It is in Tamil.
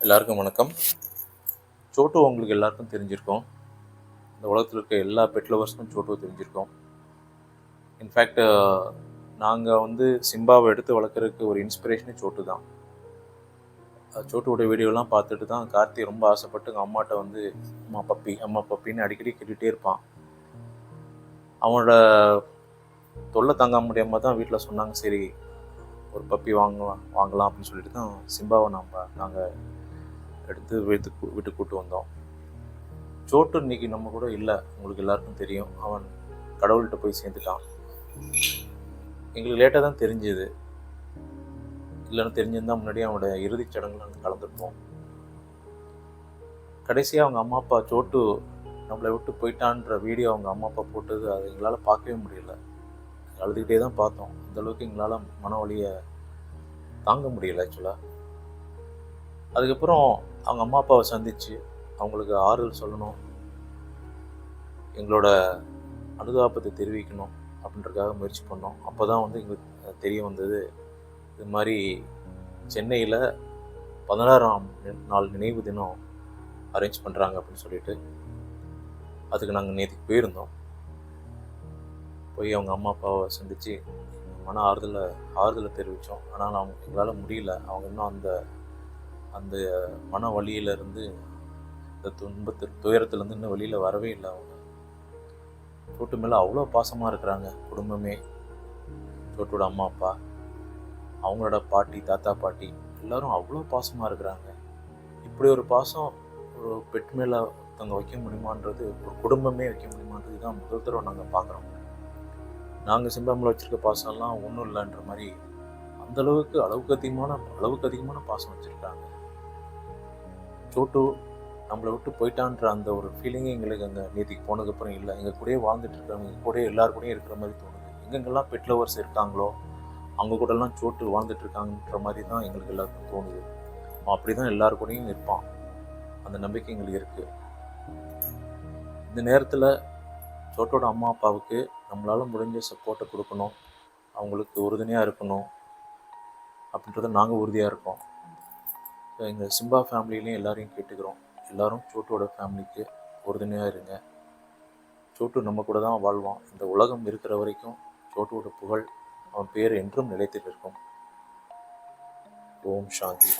எல்லாருக்கும் வணக்கம். சோட்டு உங்களுக்கு எல்லாருக்கும் தெரிஞ்சிருக்கும். இந்த உலகத்தில் இருக்க எல்லா பெட் லவர்ஸ்க்கும் சோட்டுவை தெரிஞ்சிருக்கும். இன்ஃபேக்ட் நாங்கள் சிம்பாவை எடுத்து வளர்க்குறதுக்கு ஒரு இன்ஸ்பிரேஷனே சோட்டு தான். சோட்டுவோட வீடியோலாம் பார்த்துட்டு தான் கார்த்தி ரொம்ப ஆசைப்பட்டு எங்கள் அம்மாட்ட அம்மா பப்பின்னு அடிக்கடி கேட்டுகிட்டே இருப்பான். அவனோட தொல்லை தாங்க முடியாமல் தான் வீட்டில் சொன்னாங்க, சரி ஒரு பப்பி வாங்கலாம் அப்படின்னு சொல்லிட்டு தான் சிம்பாவை நாங்கள் எடுத்து வீட்டுக்கு கூப்பிட்டு வந்தோம். சோட்டு இன்னைக்கு நம்ம கூட இல்லை, உங்களுக்கு எல்லாருக்கும் தெரியும். அவன் கடவுள்கிட்ட போய் சேர்ந்துட்டான். எங்களுக்கு லேட்டாக தான் தெரிஞ்சுது. இல்லைன்னு தெரிஞ்சிருந்தால் முன்னாடியே அவனோட இறுதிச் சடங்குல நாங்கள் கலந்துருப்போம். கடைசியாக அவங்க அம்மா அப்பா சோட்டு நம்மளை விட்டு போயிட்டான்ற வீடியோ அவங்க அம்மா அப்பா போட்டது அதை எங்களால் பார்க்கவே முடியல. அழுதுகிட்டே தான் பார்த்தோம். அந்தளவுக்கு எங்களால் மன வலியை தாங்க முடியல ஆக்சுவலாக. அதுக்கப்புறம் அவங்க அம்மா அப்பாவை சந்தித்து அவங்களுக்கு ஆறுதல் சொல்லணும், எங்களோட அனுதாபத்தை தெரிவிக்கணும் அப்படின்றதுக்காக முயற்சி பண்ணோம். அப்போ தான் எங்களுக்கு தெரிய வந்தது, இது மாதிரி சென்னையில் 16ஆம் நாள் நினைவு தினம் அரேஞ்ச் பண்ணுறாங்க அப்படின்னு சொல்லிட்டு. அதுக்கு நாங்கள் நேற்றுக்கு போயிருந்தோம். போய் அவங்க அம்மா அப்பாவை சந்தித்து மன ஆறுதலை தெரிவித்தோம். ஆனால் எங்களால் முடியல. அவங்க இன்னும் அந்த மன வலியிலேருந்து, இந்த துயரத்துலேருந்து இன்னும் வெளியில் வரவே இல்லை. அவங்க சோட்டு மேலே அவ்வளோ பாசமாக இருக்கிறாங்க. குடும்பமே, சோட்டோட அம்மா அப்பா, அவங்களோட பாட்டி, தாத்தா பாட்டி எல்லோரும் அவ்வளோ பாசமாக இருக்கிறாங்க. இப்படி ஒரு பாசம் ஒரு பெட் மேலே ஒருத்தவங்க வைக்க முடியுமான்றது, ஒரு குடும்பமே வைக்க முடியுமான்றது தான் முதல் தடவை நாங்கள் பார்க்குறோம். நாங்கள் சிம்பமில் வச்சுருக்க பாசம்லாம் ஒன்றும் இல்லைன்ற மாதிரி அந்தளவுக்கு அளவுக்கு அதிகமான பாசம் வச்சுருக்காங்க. சோட்டு நம்மளை விட்டு போயிட்டான்ற அந்த ஒரு ஃபீலிங்கே எங்களுக்கு அங்கே நேற்றுக்கு போனதுக்கப்புறம் இல்லை. எங்கள் கூடயே வாழ்ந்துட்டு இருக்காங்க, எங்கள் கூடயே எல்லாருக்கூடையும் இருக்கிற மாதிரி தோணுது. எங்கெங்கெல்லாம் பெட் லவர்ஸ் இருக்காங்களோ அவங்க கூடலாம் சோட்டு வாழ்ந்துட்டு இருக்காங்கன்ற மாதிரி தான் எங்களுக்கு எல்லாருக்கும் தோணுது. அப்படி தான் எல்லாருக்கூடையும் இருப்பான், அந்த நம்பிக்கை எங்களுக்கு இருக்குது. இந்த நேரத்தில் சோட்டோட அம்மா அப்பாவுக்கு நம்மளால் முடிஞ்ச சப்போர்ட்டை கொடுக்கணும், அவங்களுக்கு உறுதுணையாக இருக்கணும் அப்படின்றத நாங்கள் உறுதியாக இருக்கோம். எங்கள் சிம்பா ஃபேமிலியிலையும் எல்லாரையும் கேட்டுக்கிறோம், எல்லோரும் சோட்டோட ஃபேமிலிக்கு உறுதுணையாக இருங்க. சோட்டு நம்ம கூட தான் வாழ்வான். இந்த உலகம் இருக்கிற வரைக்கும் சோட்டோட புகழ், அவன் பேர் என்றும் நிலைத்து நிற்கும். ஓம் சாந்தி.